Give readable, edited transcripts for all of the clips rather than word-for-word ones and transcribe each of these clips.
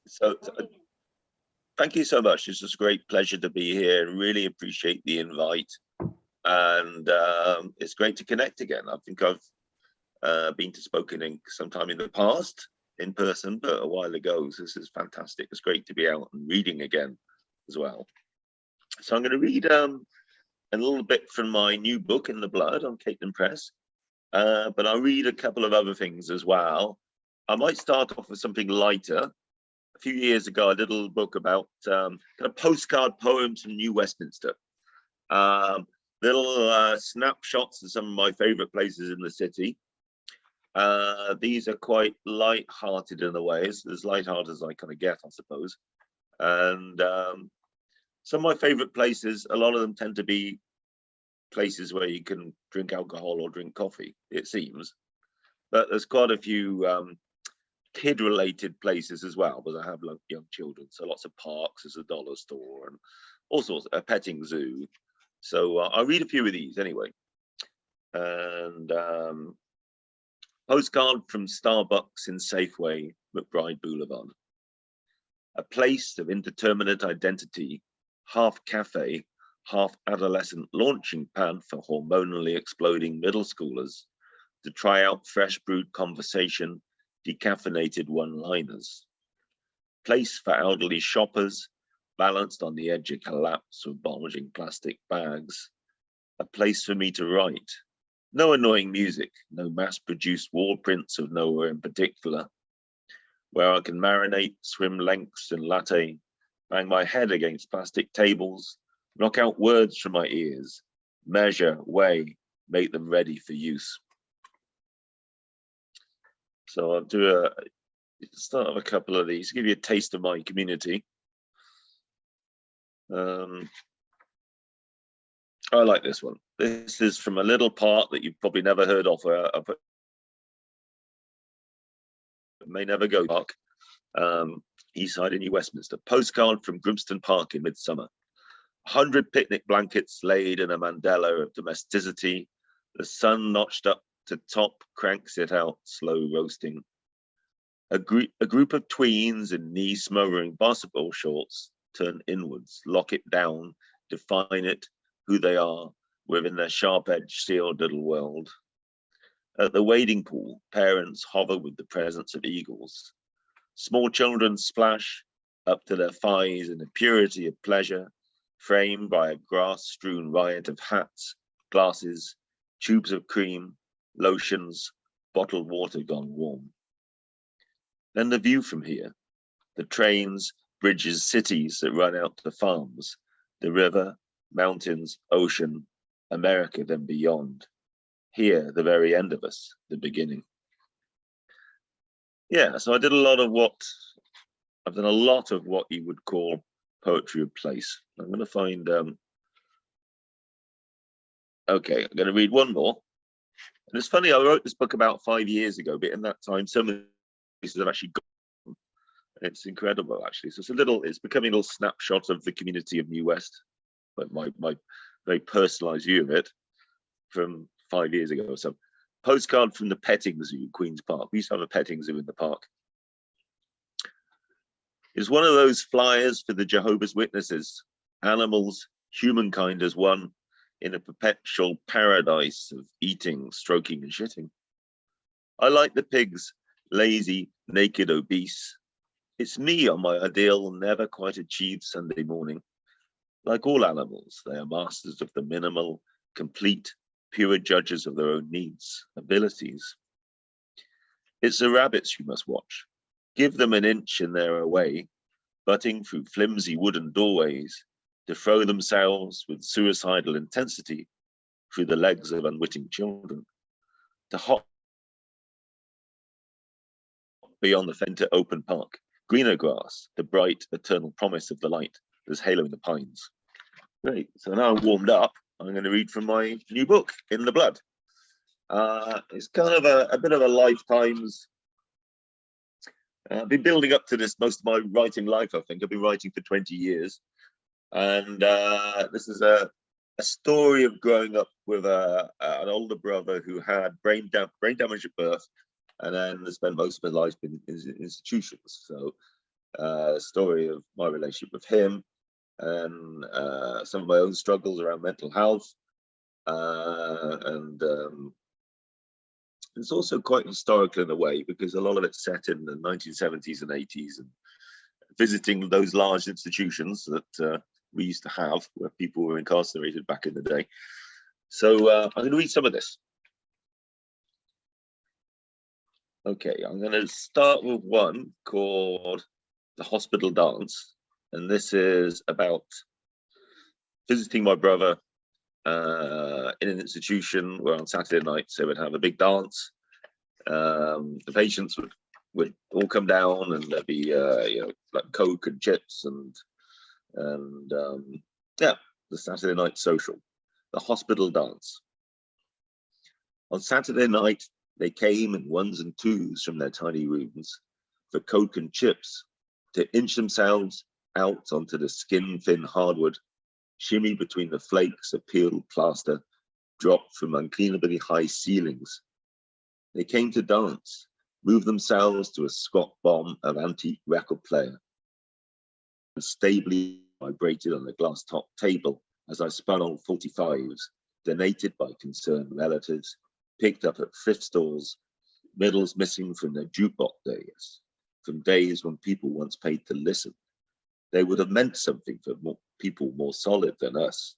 So thank you so much. It's just a great pleasure to be here. Really appreciate the invite. And it's great to connect again. I think I've been to Spoken Ink sometime in the past in person, but a while ago. So this is fantastic. It's great to be out and reading again as well. So I'm going to read a little bit from my new book, In the Blood, on Caitlin Press. But I'll read a couple of other things as well. I might start off with something lighter. A few years ago, I did a little book about kind of postcard poems from New Westminster. Little snapshots of some of my favorite places in the city. These are quite light-hearted in a way, as light-hearted as I kind of get, I suppose. And some of my favorite places, a lot of them tend to be places where you can drink alcohol or drink coffee, it seems. But there's quite a few kid-related places as well, because I have young children. So lots of parks, there's a dollar store, and all sorts, a petting zoo. So I'll read a few of these anyway. And postcard from Starbucks in Safeway, McBride Boulevard. A place of indeterminate identity, half cafe, half adolescent launching pad for hormonally exploding middle schoolers to try out fresh brewed conversation, decaffeinated one-liners. Place for elderly shoppers, balanced on the edge of collapse with bulging plastic bags. A place for me to write. No annoying music, no mass-produced wall prints of nowhere in particular. Where I can marinate, swim lengths in latte, bang my head against plastic tables, knock out words from my ears, measure, weigh, make them ready for use. So I'll do start with a couple of these, give you a taste of my community. I like this one. This is from a little part that you've probably never heard of. May never go park. East side of New Westminster. Postcard from Grimston Park in midsummer. 100 picnic blankets laid in a mandala of domesticity. The sun notched up to top cranks it out, slow roasting. A group of tweens in knee-smothering basketball shorts turn inwards, lock it down, define it, who they are, within their sharp-edged, sealed little world. At the wading pool, parents hover with the presence of eagles. Small children splash up to their thighs in a purity of pleasure, framed by a grass-strewn riot of hats, glasses, tubes of cream, lotions, bottled water gone warm. Then the view from here, the trains, bridges, cities that run out to farms, the river, mountains, ocean, America, then beyond. Here, the very end of us, the beginning. Yeah, so I've done a lot of what you would call poetry of place. I'm going to find, okay, I'm going to read one more. And it's funny, I wrote this book about 5 years ago, but in that time, so many places have actually gone. It's incredible, actually. So it's becoming a little snapshot of the community of New West, but my very personalized view of it from 5 years ago or so. Postcard from the petting zoo, Queen's Park. We used to have a petting zoo in the park. It's one of those flyers for the Jehovah's Witnesses, animals, humankind as one, in a perpetual paradise of eating, stroking, and shitting. I like the pigs, lazy, naked, obese. It's me on my ideal, never quite achieved Sunday morning. Like all animals, they are masters of the minimal, complete, pure judges of their own needs, abilities. It's the rabbits you must watch. Give them an inch in their way, butting through flimsy wooden doorways to throw themselves with suicidal intensity through the legs of unwitting children, to hop beyond the fence to open park, greener grass, the bright eternal promise of the light that's haloing the pines. Great, so now I'm warmed up, I'm going to read from my new book, In the Blood. It's kind of a bit of a lifetime's. I've been building up to this most of my writing life, I think. I've been writing for 20 years. And this is a story of growing up with an older brother who had brain damage at birth, and then spent most of his life in institutions. So story of my relationship with him, and some of my own struggles around mental health. And it's also quite historical in a way, because a lot of it's set in the 1970s and 80s, and visiting those large institutions that we used to have where people were incarcerated back in the day. So I'm going to read some of this. Okay, I'm going to start with one called The Hospital Dance. And this is about visiting my brother in an institution where on Saturday nights they would have a big dance. The patients would all come down, and there'd be like Coke and chips and yeah, the Saturday night social. The Hospital Dance. On Saturday night, they came in ones and twos from their tiny rooms for Coke and chips, to inch themselves out onto the skin-thin hardwood, shimmy between the flakes of peeled plaster dropped from uncleanably high ceilings. They came to dance, move themselves to a squat bomb of antique record player, and stably vibrated on the glass-top table as I spun on 45s, donated by concerned relatives, picked up at thrift stores, medals missing from their jukebox days, from days when people once paid to listen. They would have meant something for people more solid than us,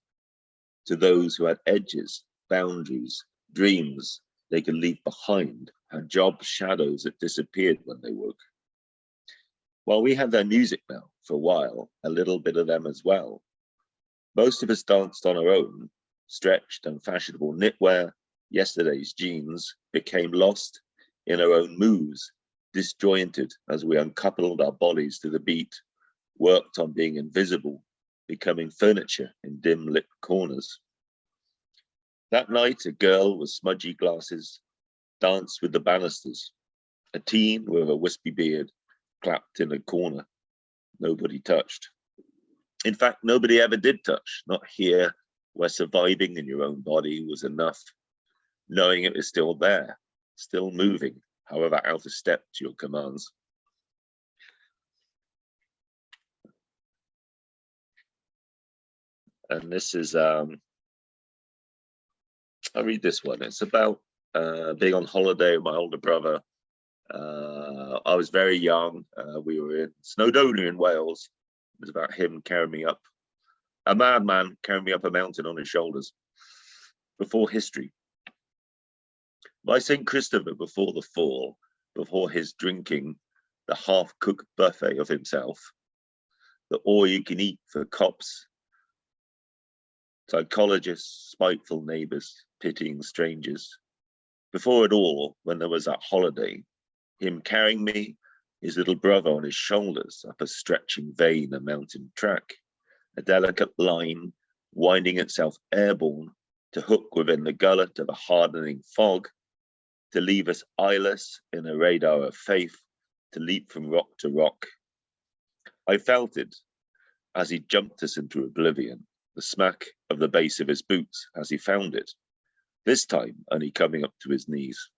to those who had edges, boundaries, dreams they could leave behind, had job shadows that disappeared when they woke. While we had their music now, for a while, a little bit of them as well. Most of us danced on our own, stretched and fashionable knitwear, yesterday's jeans, became lost in our own moves, disjointed as we uncoupled our bodies to the beat, worked on being invisible, becoming furniture in dim lit corners. That night, a girl with smudgy glasses danced with the banisters. A teen with a wispy beard clapped in a corner. Nobody touched. In fact, nobody ever did touch, not here, where surviving in your own body was enough, knowing it was still there, still moving, however out of step to your commands. And this is, I'll read this one. It's about being on holiday with my older brother. I was very young. We were in Snowdonia in Wales. It was about him carrying me up, a madman carrying me up a mountain on his shoulders. Before history. By St. Christopher before the fall, before his drinking the half-cooked buffet of himself, the all-you-can-eat for cops, psychologists, spiteful neighbors, pitying strangers. Before it all, when there was that holiday, him carrying me, his little brother on his shoulders, up a stretching vein, a mountain track, a delicate line winding itself airborne to hook within the gullet of a hardening fog, to leave us eyeless in a radar of faith, to leap from rock to rock. I felt it as he jumped us into oblivion, the smack of the base of his boots as he found it, this time only coming up to his knees.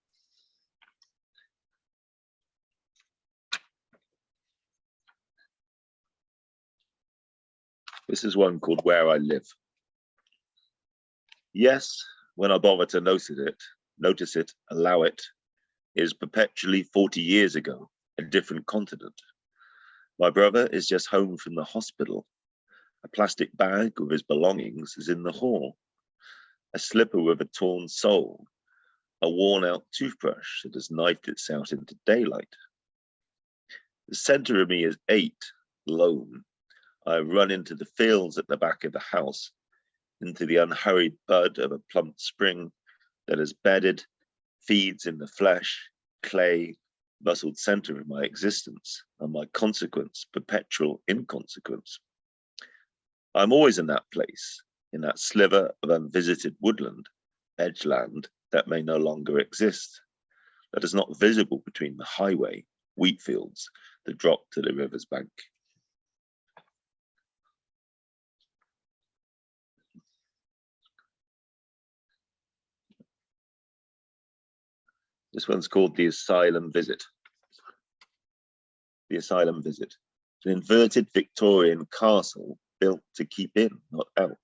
This is one called Where I Live. Yes, when I bother to notice it, allow it, is perpetually 40 years ago, a different continent. My brother is just home from the hospital. A plastic bag with his belongings is in the hall. A slipper with a torn sole, a worn-out toothbrush that has knifed itself into daylight. The center of me is 8, lone. I run into the fields at the back of the house, into the unhurried bud of a plump spring that has bedded, feeds in the flesh, clay, muscled center of my existence, and my consequence, perpetual inconsequence. I'm always in that place, in that sliver of unvisited woodland, edgeland that may no longer exist, that is not visible between the highway, wheat fields that drop to the river's bank. This one's called The Asylum Visit. The Asylum Visit. an inverted Victorian castle built to keep in, not out.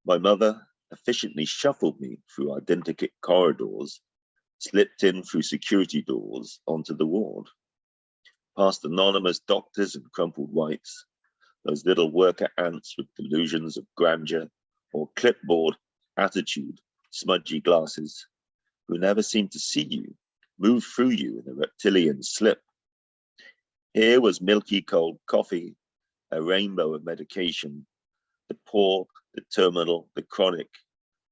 My mother efficiently shuffled me through identikit corridors, slipped in through security doors onto the ward, past anonymous doctors in crumpled whites, those little worker ants with delusions of grandeur or clipboard attitude, smudgy glasses, who never seem to see you, move through you in a reptilian slip. Here was milky cold coffee, a rainbow of medication, the poor, the terminal, the chronic,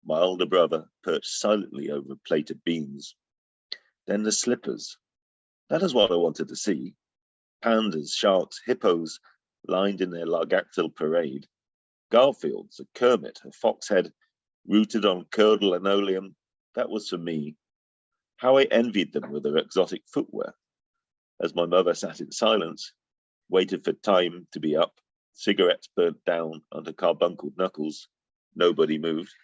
my older brother perched silently over a plate of beans. Then the slippers. That is what I wanted to see. Pandas, sharks, hippos lined in their largactyl parade. Garfields, a Kermit, a foxhead rooted on curled linoleum. That was for me. How I envied them with their exotic footwear. As my mother sat in silence, waited for time to be up, cigarettes burnt down under carbuncled knuckles, nobody moved.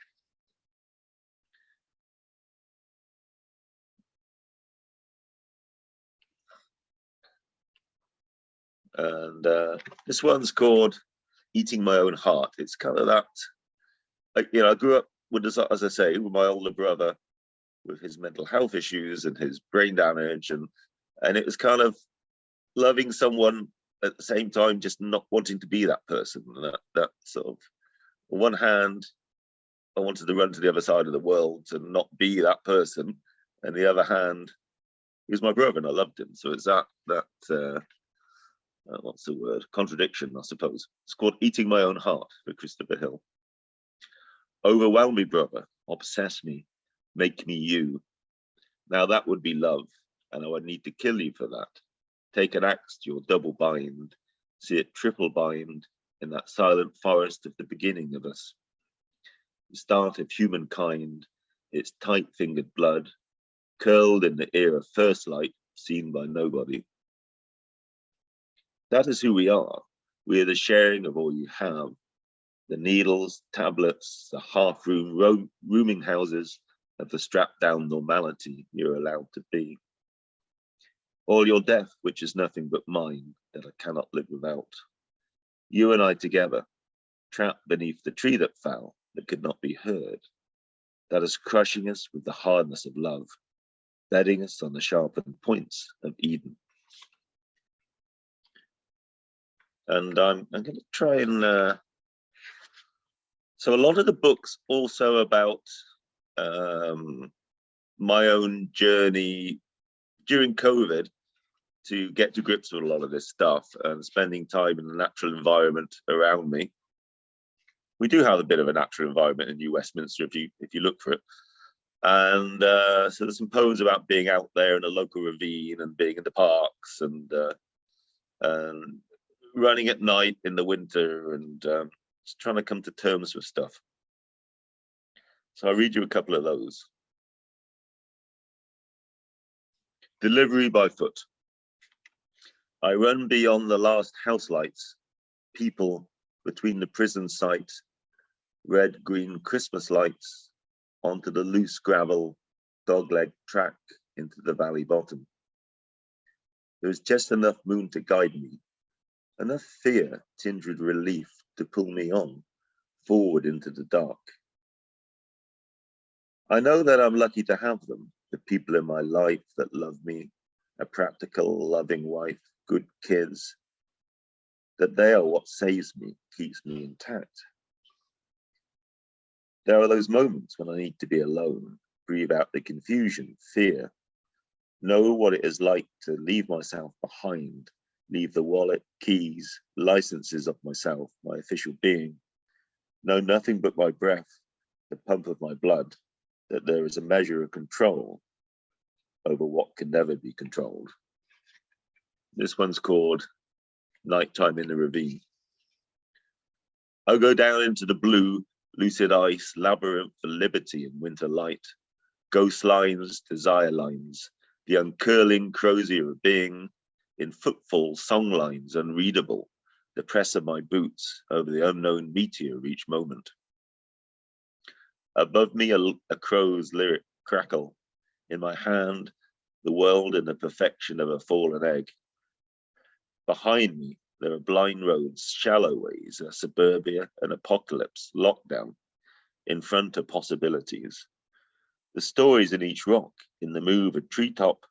And this one's called Eating My Own Heart. It's kind of that, like, you know, I grew up with, as I say, with my older brother with his mental health issues and his brain damage, and it was kind of loving someone at the same time, just not wanting to be that person. That sort of, on one hand, I wanted to run to the other side of the world to not be that person, and the other hand, he was my brother and I loved him. So it's that what's the word? Contradiction, I suppose. It's called Eating My Own Heart for Christopher Hill. Overwhelm me, brother, obsess me, make me you. Now that would be love, and I would need to kill you for that. Take an axe to your double bind, see it triple bind in that silent forest of the beginning of us. The start of humankind, its tight-fingered blood, curled in the ear of first light, seen by nobody. That is who we are. We are the sharing of all you have. The needles, tablets, the half-room rooming houses of the strapped-down normality you're allowed to be. All your death, which is nothing but mine, that I cannot live without. You and I together, trapped beneath the tree that fell, that could not be heard. That is crushing us with the hardness of love, bedding us on the sharpened points of Eden. And I'm going to try and so a lot of the book's also about my own journey during COVID to get to grips with a lot of this stuff and spending time in the natural environment around me. We do have a bit of a natural environment in New Westminster if you look for it. And so there's some poems about being out there in a local ravine and being in the parks and running at night in the winter and just trying to come to terms with stuff. So I'll read you a couple of those. Delivery by foot. I run beyond the last house lights, people between the prison site, red-green Christmas lights, onto the loose gravel, dogleg track into the valley bottom. There's just enough moon to guide me, enough fear tinged with relief to pull me on, forward into the dark. I know that I'm lucky to have them, the people in my life that love me, a practical, loving wife, good kids, that they are what saves me, keeps me intact. There are those moments when I need to be alone, breathe out the confusion, fear, know what it is like to leave myself behind, leave the wallet, keys, licenses of myself, my official being, know nothing but my breath, the pump of my blood, that there is a measure of control over what can never be controlled. This one's called Nighttime in the Ravine. I'll go down into the blue, lucid ice, labyrinth for liberty and winter light, ghost lines, desire lines, the uncurling crozier of being, in footfall song lines unreadable, the press of my boots over the unknown meteor each moment. Above me a crow's lyric crackle, in my hand the world in the perfection of a fallen egg. Behind me There are blind roads, shallow ways, a suburbia, an apocalypse, lockdown. In front are possibilities. The stories in each rock, in the move a treetop,